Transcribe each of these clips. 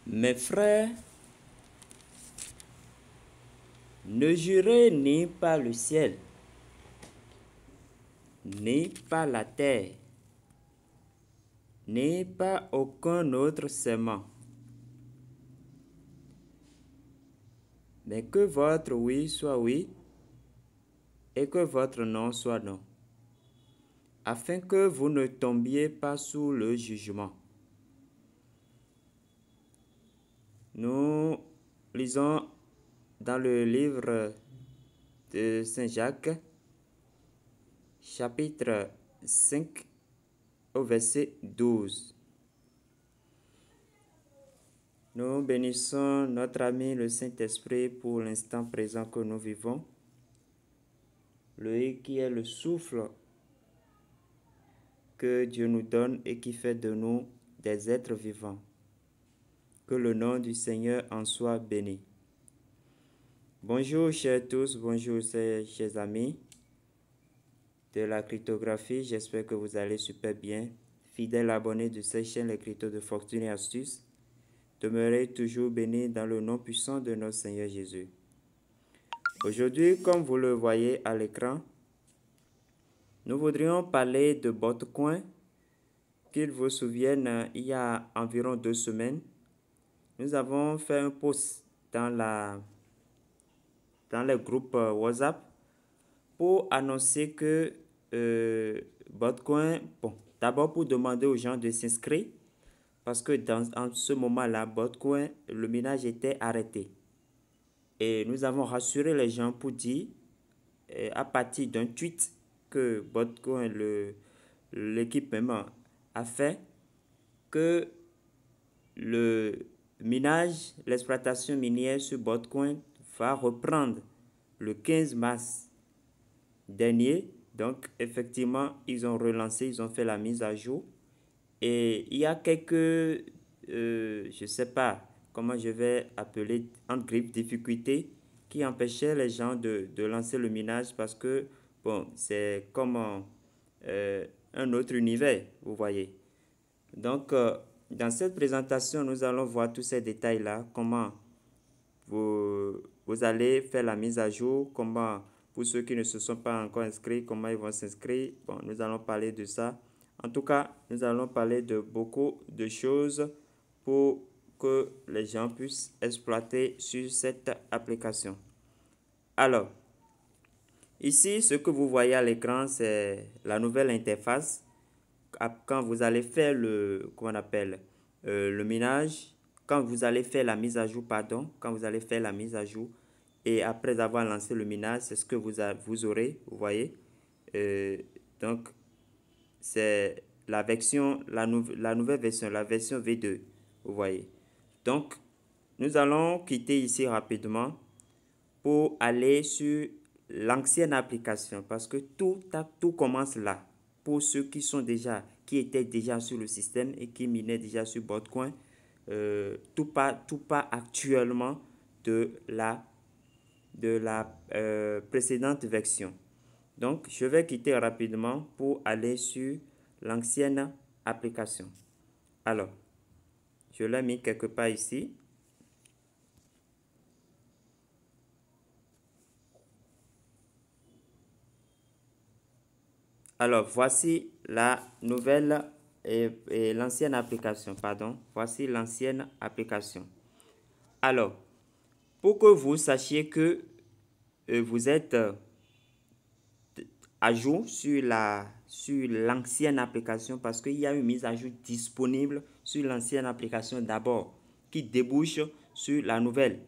Mes frères, ne jurez ni par le ciel, ni par la terre, ni par aucun autre serment, mais que votre oui soit oui et que votre non soit non, afin que vous ne tombiez pas sous le jugement. Nous lisons dans le livre de Saint Jacques, chapitre 5, au verset 12. Nous bénissons notre ami le Saint-Esprit pour l'instant présent que nous vivons, lui qui est le souffle que Dieu nous donne et qui fait de nous des êtres vivants. Que le nom du Seigneur en soit béni. Bonjour chers tous, bonjour chers amis de la cryptographie, j'espère que vous allez super bien. Fidèles abonnés de cette chaîne, les cryptos de fortune et astuces, demeurez toujours bénis dans le nom puissant de notre Seigneur Jésus. Aujourd'hui, comme vous le voyez à l'écran, nous voudrions parler de Botcoin. Qu'il vous souvienne, il y a environ 2 semaines, nous avons fait un post dans le groupe WhatsApp pour annoncer que Botcoin, d'abord pour demander aux gens de s'inscrire, parce que en ce moment-là, Botcoin, le minage était arrêté. Et nous avons rassuré les gens pour dire, à partir d'un tweet que Botcoin, l'équipe même, a fait, que le minage, l'exploitation minière sur Botcoin va reprendre le 15 mars dernier. Donc, effectivement, ils ont relancé, ils ont fait la mise à jour. Et il y a quelques, je ne sais pas comment je vais appeler, en grippe, difficultés qui empêchaient les gens de lancer le minage parce que, bon, c'est comme un autre univers, vous voyez. Donc, dans cette présentation, nous allons voir tous ces détails-là, comment vous allez faire la mise à jour, comment, pour ceux qui ne se sont pas encore inscrits, comment ils vont s'inscrire. Bon, nous allons parler de ça. En tout cas, nous allons parler de beaucoup de choses pour que les gens puissent exploiter sur cette application. Alors, ici, ce que vous voyez à l'écran, c'est la nouvelle interface. Quand vous allez faire le minage, quand vous allez faire la mise à jour, quand vous allez faire la mise à jour, et après avoir lancé le minage, c'est ce que vous aurez, vous voyez. Donc, c'est la nouvelle version, la version V2, vous voyez. Donc, nous allons quitter ici rapidement pour aller sur l'ancienne application parce que tout commence là. Pour ceux qui étaient déjà sur le système et qui minaient déjà sur Botcoin, tout part actuellement de la précédente version. Donc, je vais quitter rapidement pour aller sur l'ancienne application. Alors, je l'ai mis quelque part ici. Alors, voici la nouvelle et l'ancienne application, Voici l'ancienne application. Alors, pour que vous sachiez que vous êtes à jour sur l'ancienne application, parce qu'il y a une mise à jour disponible sur l'ancienne application d'abord, qui débouche sur la nouvelle.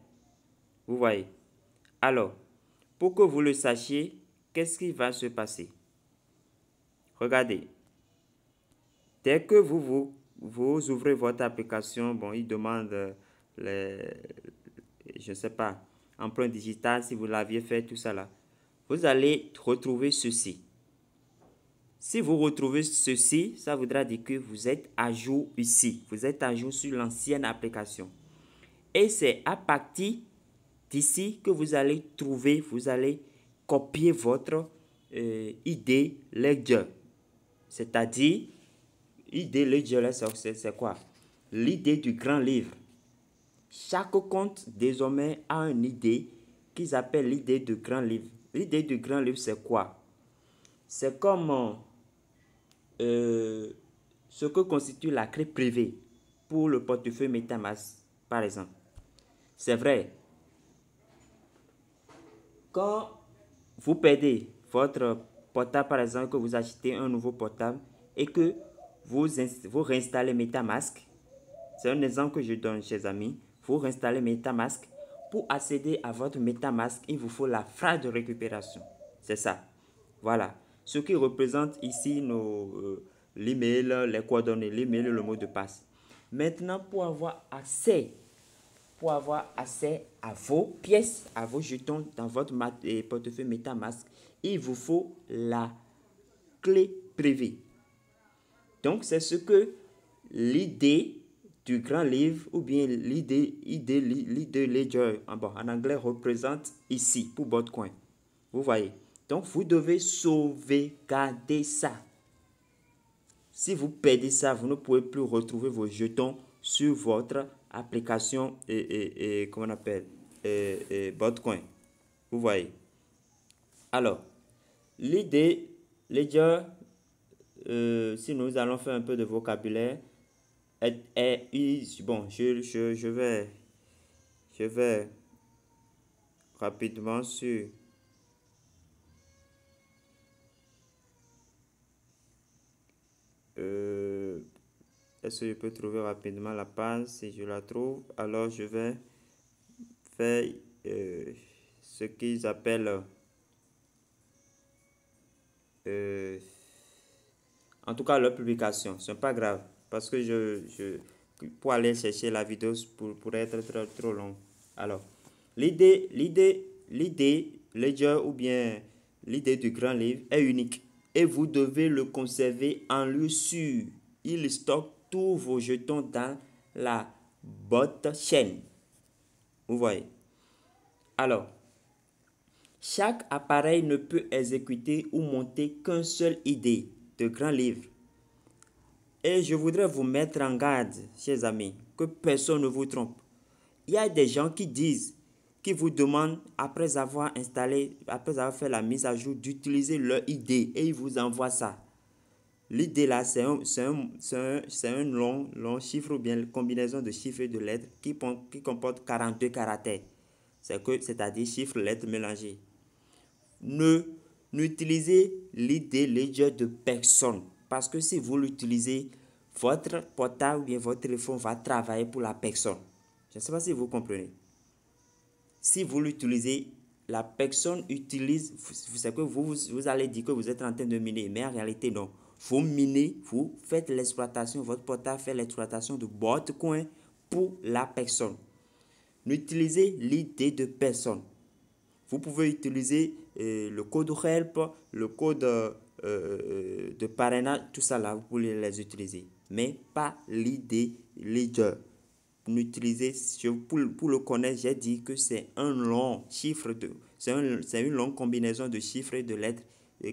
Vous voyez. Alors, pour que vous le sachiez, qu'est-ce qui va se passer? Regardez, dès que vous ouvrez votre application, bon, il demande je ne sais pas, empreinte digitale, si vous l'aviez fait, tout ça là. Vous allez retrouver ceci. Si vous retrouvez ceci, ça voudra dire que vous êtes à jour ici. Vous êtes à jour sur l'ancienne application. Et c'est à partir d'ici que vous allez copier votre ID Ledger. C'est-à-dire, ID Ledger, c'est quoi? L'idée du grand livre. Chaque compte désormais a une idée qu'ils appellent l'idée de grand livre. L'idée du grand livre, c'est quoi? C'est comme ce que constitue la clé privée pour le portefeuille MetaMask, par exemple. C'est vrai, quand vous perdez votre portable, par exemple, que vous achetez un nouveau portable et que vous réinstallez MetaMask, c'est un exemple que je donne, chers amis, vous réinstallez MetaMask. Pour accéder à votre MetaMask, il vous faut la phrase de récupération. C'est ça. Voilà. Ce qui représente ici l'email, les coordonnées, l'email et le mot de passe. Maintenant, pour avoir accès à vos pièces, à vos jetons dans votre portefeuille MetaMask, il vous faut la clé privée. Donc, c'est ce que l'idée du grand livre ou bien l'idée Ledger en anglais représente ici pour Bitcoin. Vous voyez. Donc, vous devez sauvegarder ça. Si vous perdez ça, vous ne pouvez plus retrouver vos jetons sur votre application comment on appelle Bitcoin. Vous voyez. Alors, l'idée Ledger, si nous allons faire un peu de vocabulaire, bon, je vais rapidement sur est-ce que je peux trouver rapidement la page? Si je la trouve, alors je vais faire ce qu'ils appellent en tout cas leur publication. Ce n'est pas grave parce que pour aller chercher la vidéo pour être trop long. Alors, l'idée Ledger ou bien l'idée du grand livre est unique et vous devez le conserver en lieu sûr. Il stocke tous vos jetons dans la blockchain. Vous voyez. Alors, chaque appareil ne peut exécuter ou monter qu'un seul idée de grand livre. Et je voudrais vous mettre en garde, chers amis, que personne ne vous trompe. Il y a des gens qui vous demandent, après avoir fait la mise à jour, d'utiliser leur idée et ils vous envoient ça. L'idée là, c'est un long chiffre ou bien une combinaison de chiffres et de lettres qui comporte 42 caractères. C'est-à-dire chiffres, lettres mélangées. N'utilisez l'idée Ledger de personne. Parce que si vous l'utilisez, votre portable ou bien votre téléphone va travailler pour la personne. Je ne sais pas si vous comprenez. Si vous l'utilisez, la personne utilise, c'est que vous allez dire que vous êtes en train de miner, mais en réalité non. Vous minez, vous faites l'exploitation, votre portable fait l'exploitation de votre coin pour la personne. N'utilisez l'idée de personne. Vous pouvez utiliser le code HELP, le code de parrainage, tout ça là, vous pouvez les utiliser. Mais pas l'idée Ledger. N'utilisez, pour le connaître, j'ai dit que c'est un long chiffre, c'est une longue combinaison de chiffres et de lettres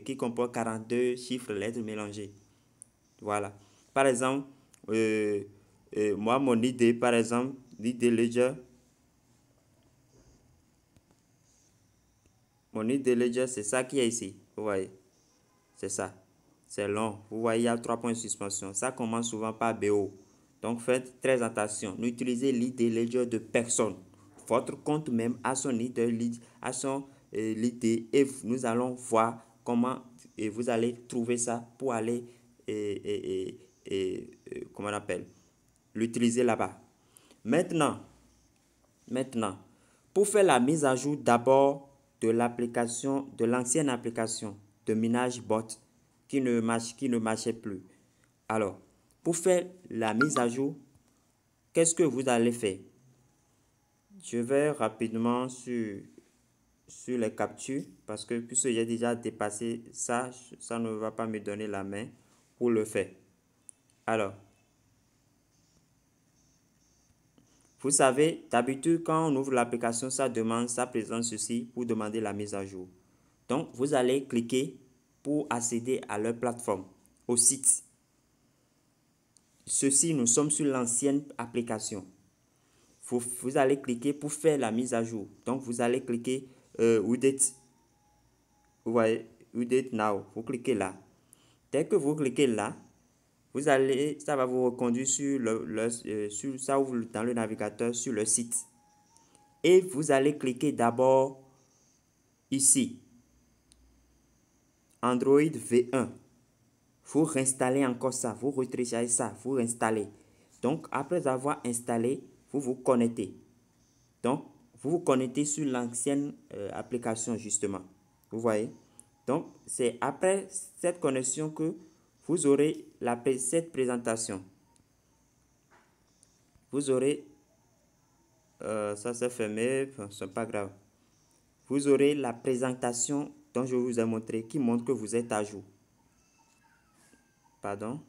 qui comporte 42 chiffres et lettres mélangées. Voilà. Par exemple, moi, mon idée, par exemple, l'idée Ledger, mon idée Ledger, c'est ça qui est ici. Vous voyez, c'est ça. C'est long. Vous voyez, il y a 3 points de suspension. Ça commence souvent par BO. Donc, faites très attention. N'utilisez l'idée Ledger de personne. Votre compte même a son idée, l'idée et nous allons voir comment vous allez trouver ça pour aller, comment on appelle, l'utiliser là-bas. Maintenant, pour faire la mise à jour d'abord de l'application, de l'ancienne application de minage bot qui ne marchait plus. Alors, pour faire la mise à jour, qu'est-ce que vous allez faire? Je vais rapidement sur les captures parce que puisque j'ai déjà dépassé ça, ça ne va pas me donner la main pour le faire. Alors, vous savez, d'habitude, quand on ouvre l'application, ça présente ceci pour demander la mise à jour. Donc, vous allez cliquer pour accéder à leur plateforme, au site. Ceci, nous sommes sur l'ancienne application. vous allez cliquer pour faire la mise à jour. Donc, vous allez cliquer Update. Vous voyez, Update Now. Vous cliquez là. Dès que vous cliquez là, ça va vous reconduire ça ouvre dans le navigateur sur le site. Et vous allez cliquer d'abord ici, Android V1. Vous réinstallez encore ça, vous retéléchargez ça, vous réinstallez. Donc, après avoir installé, vous vous connectez. Donc, vous vous connectez sur l'ancienne application, justement. Vous voyez? Donc, c'est après cette connexion que vous aurez cette présentation. Vous aurez, ça s'est fermé, enfin, c'est pas grave. Vous aurez la présentation dont je vous ai montré qui montre que vous êtes à jour. Pardon.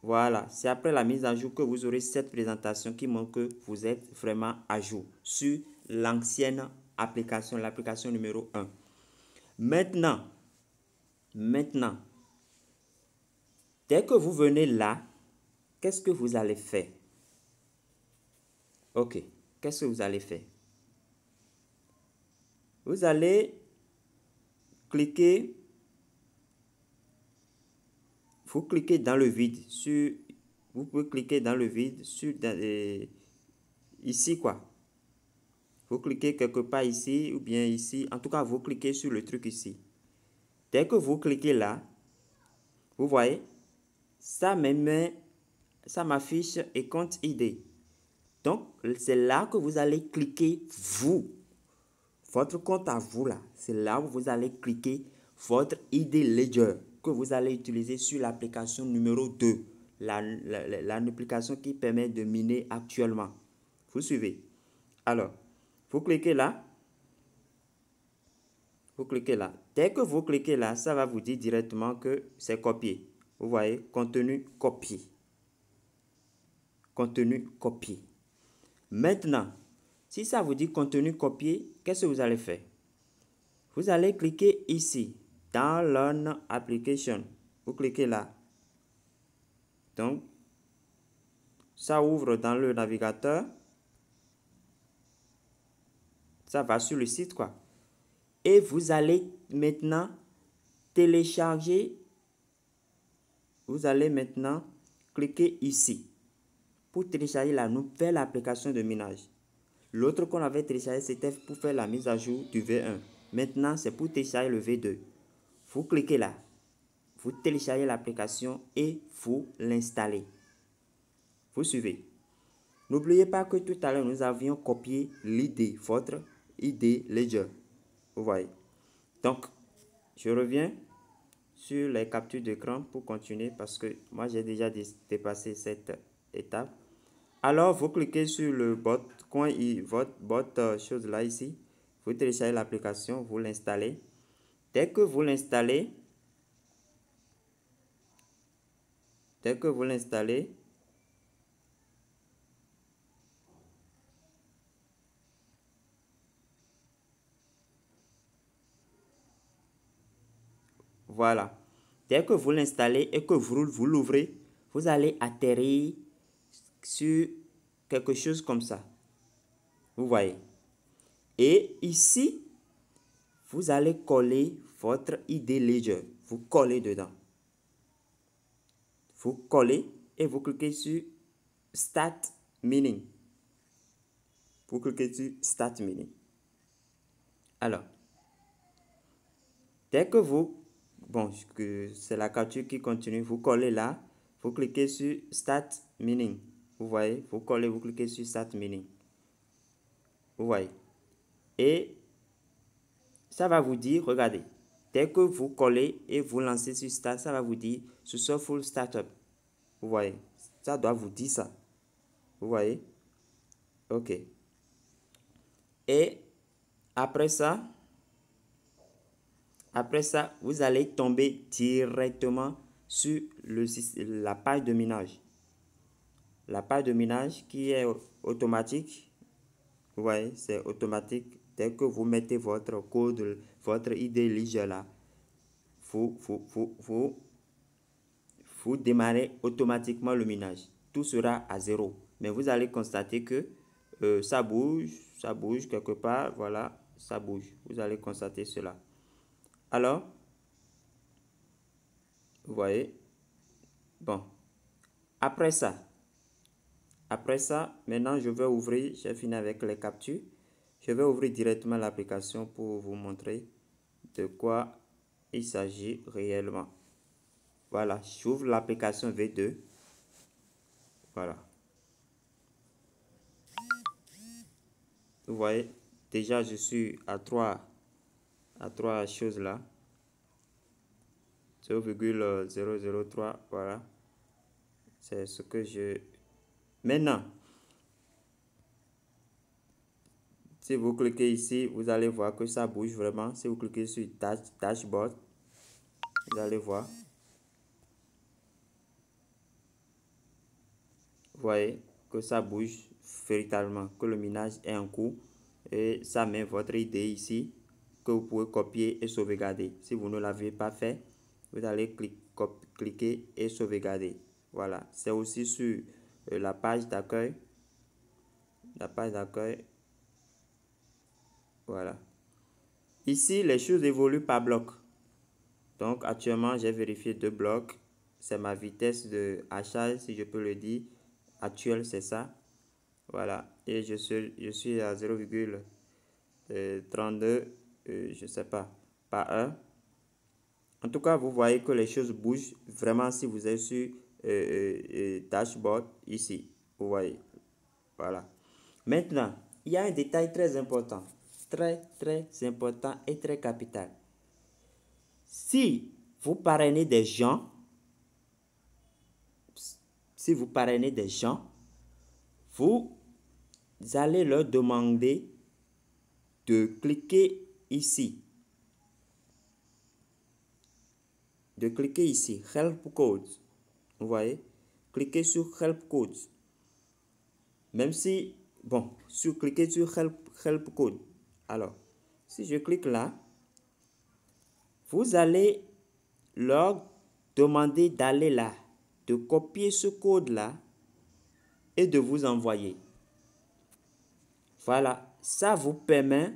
Voilà, c'est après la mise à jour que vous aurez cette présentation qui montre que vous êtes vraiment à jour sur l'ancienne application, l'application numéro 1. Maintenant, dès que vous venez là, qu'est-ce que vous allez faire? Ok, qu'est-ce que vous allez faire? Vous allez cliquer, vous cliquez dans le vide, vous pouvez cliquer dans le vide, ici quoi. Vous cliquez quelque part ici ou bien ici, en tout cas vous cliquez sur le truc ici. Dès que vous cliquez là, vous voyez, ça m'affiche et compte ID. Donc, c'est là que vous allez cliquer votre compte à vous là. C'est là où vous allez cliquer votre ID Ledger que vous allez utiliser sur l'application numéro 2. L'application qui permet de miner actuellement. Vous suivez? Alors, vous cliquez là. Vous cliquez là. Dès que vous cliquez là, ça va vous dire directement que c'est copié. Vous voyez, contenu copié. Contenu copié. Maintenant, si ça vous dit contenu copié, qu'est-ce que vous allez faire? Vous allez cliquer ici, dans Learn Application. Vous cliquez là. Donc, ça ouvre dans le navigateur. Ça va sur le site, quoi. Et vous allez maintenant télécharger. Vous allez maintenant cliquer ici pour télécharger la nouvelle application de minage. L'autre qu'on avait téléchargé, c'était pour faire la mise à jour du V1. Maintenant, c'est pour télécharger le V2. Vous cliquez là. Vous téléchargez l'application et vous l'installez. Vous suivez. N'oubliez pas que tout à l'heure, nous avions copié l'ID, votre ID Ledger. Vous voyez. Donc, je reviens sur les captures d'écran pour continuer parce que moi, j'ai déjà dépassé cette étape. Alors, vous cliquez sur le votre chose là ici. Vous téléchargez l'application, vous l'installez. Dès que vous l'installez, voilà. Dès que vous l'installez et que vous l'ouvrez, vous allez atterrir sur quelque chose comme ça. Vous voyez. Et ici, vous allez coller votre ID Ledger. Vous collez dedans. Vous collez et vous cliquez sur Start Mining. Vous cliquez sur Start Mining. Alors, dès que c'est la capture qui continue, vous collez là, vous cliquez sur Start Mining. Vous voyez, vous collez, vous cliquez sur Start Mining. Vous voyez. Et ça va vous dire, regardez, dès que vous collez et vous lancez sur Start, ça va vous dire Successful Startup. Vous voyez, ça doit vous dire ça. Vous voyez? Ok. Et après ça, vous allez tomber directement sur la page de minage. La page de minage qui est automatique. Vous voyez, c'est automatique. Dès que vous mettez votre code, votre ID Ledger là, vous démarrez automatiquement le minage. Tout sera à 0. Mais vous allez constater que ça bouge quelque part. Voilà, ça bouge. Vous allez constater cela. Alors, vous voyez. Bon. Après ça, maintenant je vais ouvrir, j'ai fini avec les captures. Je vais ouvrir directement l'application pour vous montrer de quoi il s'agit réellement. Voilà, j'ouvre l'application V2. Voilà. Vous voyez, déjà je suis à trois choses là. 0,003, voilà. C'est ce que je... Maintenant, si vous cliquez ici, vous allez voir que ça bouge vraiment. Si vous cliquez sur Dashboard, vous allez voir. Vous voyez que ça bouge véritablement, que le minage est en cours. Et ça met votre idée ici, que vous pouvez copier et sauvegarder. Si vous ne l'avez pas fait, vous allez cliquer et sauvegarder. Voilà, c'est aussi sur la page d'accueil. La page d'accueil. Voilà. Ici, les choses évoluent par bloc. Donc, actuellement, j'ai vérifié 2 blocs. C'est ma vitesse de hachage, si je peux le dire. Actuelle, c'est ça. Voilà. Et je suis à 0,32, je sais pas, par heure. En tout cas, vous voyez que les choses bougent vraiment si vous êtes sur Dashboard ici. Vous voyez. Voilà. Maintenant, il y a un détail très important. Très important et très capital. Si vous parrainez des gens, vous allez leur demander de cliquer ici. Help Code. Vous voyez? Cliquez sur Help Code. Même si, bon, cliquez sur Help Code. Alors, si je clique là, vous allez leur demander d'aller là, de copier ce code-là et de vous envoyer. Voilà, ça vous permet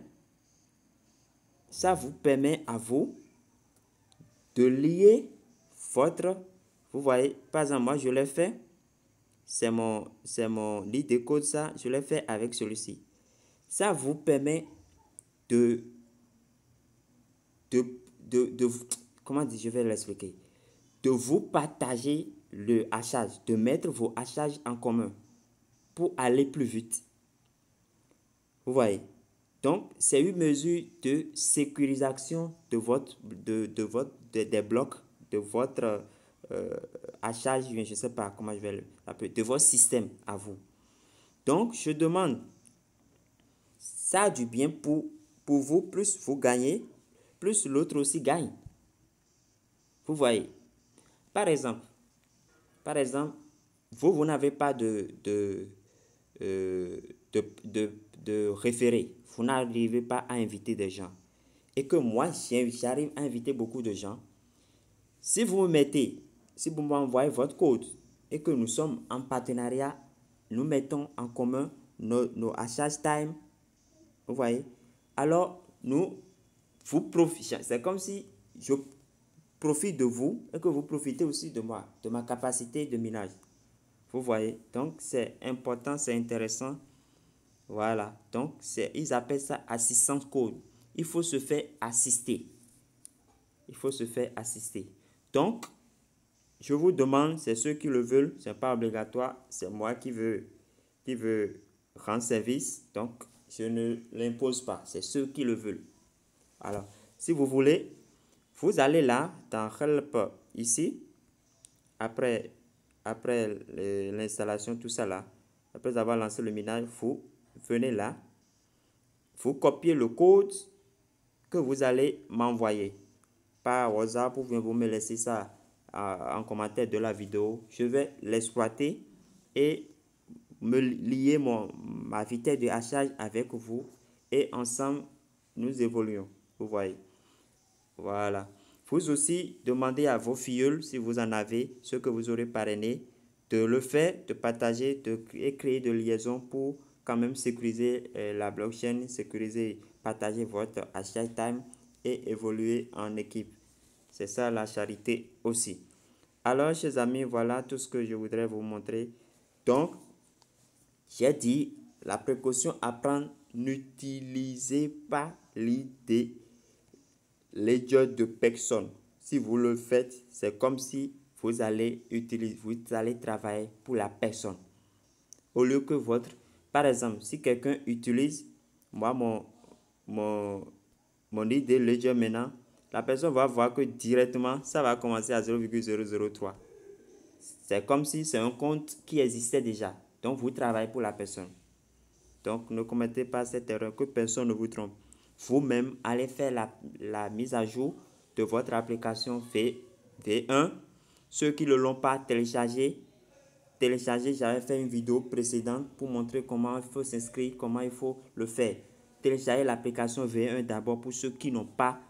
à vous de lier votre, vous voyez, par exemple, moi je l'ai fait, c'est mon lead de code, ça, je l'ai fait avec celui-ci. Ça vous permet de comment dire, je vais l'expliquer, de vous partager le hachage, de mettre vos hachages en commun pour aller plus vite. Vous voyez? Donc, c'est une mesure de sécurisation de des blocs, de votre hachage, je ne sais pas comment je vais l'appeler, de votre système à vous. Donc, je demande, ça a du bien pour vous, plus vous gagnez, plus l'autre aussi gagne. Vous voyez? Par exemple, vous n'avez pas de référé. Vous n'arrivez pas à inviter des gens. Et que moi, j'arrive à inviter beaucoup de gens. Si vous m'envoyez votre code et que nous sommes en partenariat, nous mettons en commun nos hachage time, vous voyez, alors vous profitez. C'est comme si je profite de vous et que vous profitez aussi de moi, de ma capacité de minage. Vous voyez, donc c'est important, c'est intéressant. Voilà, donc ils appellent ça assistance code. Il faut se faire assister. Donc, je vous demande, c'est ceux qui le veulent, ce n'est pas obligatoire, c'est moi qui veux rendre service, donc je ne l'impose pas, c'est ceux qui le veulent. Alors, si vous voulez, vous allez là, dans Help, ici, après l'installation, tout ça là, après avoir lancé le minage, vous venez là, vous copiez le code que vous allez m'envoyer par WhatsApp ou bien vous me laissez ça en commentaire de la vidéo. Je vais l'exploiter et me lier ma vitesse de hachage avec vous et ensemble nous évoluons. Vous voyez. Voilà. Vous aussi demandez à vos filleuls, si vous en avez, ceux que vous aurez parrainés, de le faire, de partager, et créer de liaisons pour quand même sécuriser la blockchain, sécuriser, partager votre hashtag time et évoluer en équipe. C'est ça la charité aussi. Alors, chers amis, voilà tout ce que je voudrais vous montrer. Donc, j'ai dit, la précaution à prendre, n'utilisez pas l'idée ledger de personne. Si vous le faites, c'est comme si vous allez travailler pour la personne. Au lieu que votre, par exemple, si quelqu'un utilise, moi, mon idée ledger maintenant, la personne va voir que directement, ça va commencer à 0,003. C'est comme si c'est un compte qui existait déjà. Donc, vous travaillez pour la personne. Donc, ne commettez pas cette erreur, que personne ne vous trompe. Vous-même, allez faire la mise à jour de votre application V1. Ceux qui ne l'ont pas téléchargé, j'avais fait une vidéo précédente pour montrer comment il faut s'inscrire, comment il faut le faire. Téléchargez l'application V1 d'abord pour ceux qui n'ont pas,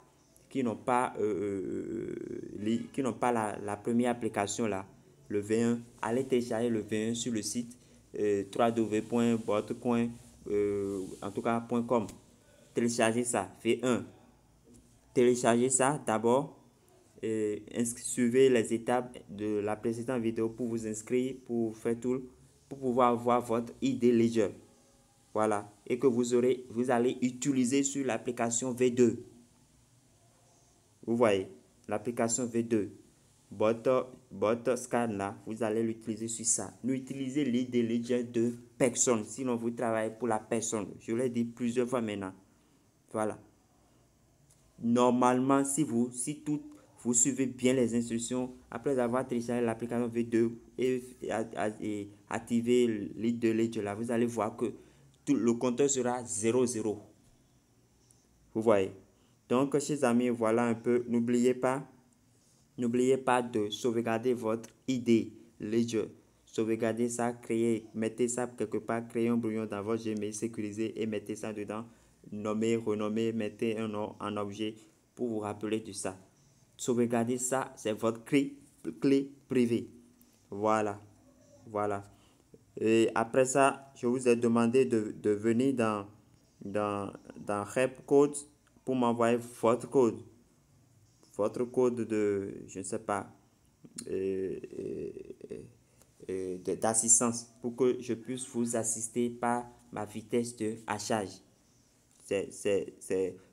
la première application là, le V1. Allez télécharger le V1 sur le site www.botcoin, en tout cas .com. Téléchargez ça, V1. Téléchargez ça d'abord. Suivez les étapes de la précédente vidéo pour vous inscrire, pour faire tout, pour pouvoir avoir votre ID Ledger. Voilà. Et que vous allez utiliser sur l'application V2. Vous voyez, l'application V2. Votre scan là, vous allez l'utiliser sur ça. N'utilisez l'ID Ledger de personne, sinon vous travaillez pour la personne. Je l'ai dit plusieurs fois maintenant. Voilà. Normalement, si vous suivez bien les instructions, après avoir téléchargé l'application V2 et activé l'ID Ledger là, vous allez voir que le compteur sera 0,0. Vous voyez. Donc, chers amis, voilà un peu. N'oubliez pas de sauvegarder votre ID Ledger. Sauvegardez ça, mettez ça quelque part, créez un brouillon dans votre Gmail sécurisé et mettez ça dedans. Nommez, renommez, mettez un nom en objet pour vous rappeler de ça. Sauvegardez ça, c'est votre clé privée. Voilà. Voilà. Et après ça, je vous ai demandé de venir dans Repcode pour m'envoyer votre code. Votre code de, je ne sais pas, d'assistance pour que je puisse vous assister par ma vitesse de hachage.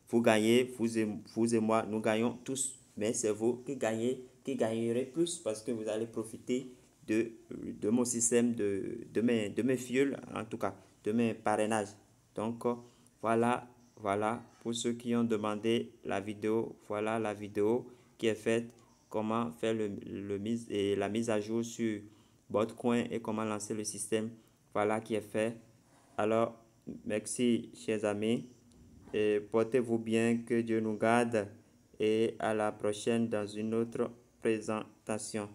Vous gagnez, vous et moi, nous gagnons tous, mais c'est vous qui gagnerez plus parce que vous allez profiter de mon système, de mes fioles, en tout cas, de mes parrainages. Donc, voilà, pour ceux qui ont demandé la vidéo, voilà la vidéo qui est faite, comment faire la mise à jour sur Botcoin et comment lancer le système, voilà qui est fait. Alors, merci chers amis, et portez-vous bien, que Dieu nous garde et à la prochaine dans une autre présentation.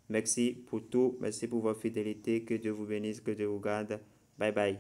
Merci pour tout, merci pour votre fidélité, que Dieu vous bénisse, que Dieu vous garde. Bye bye.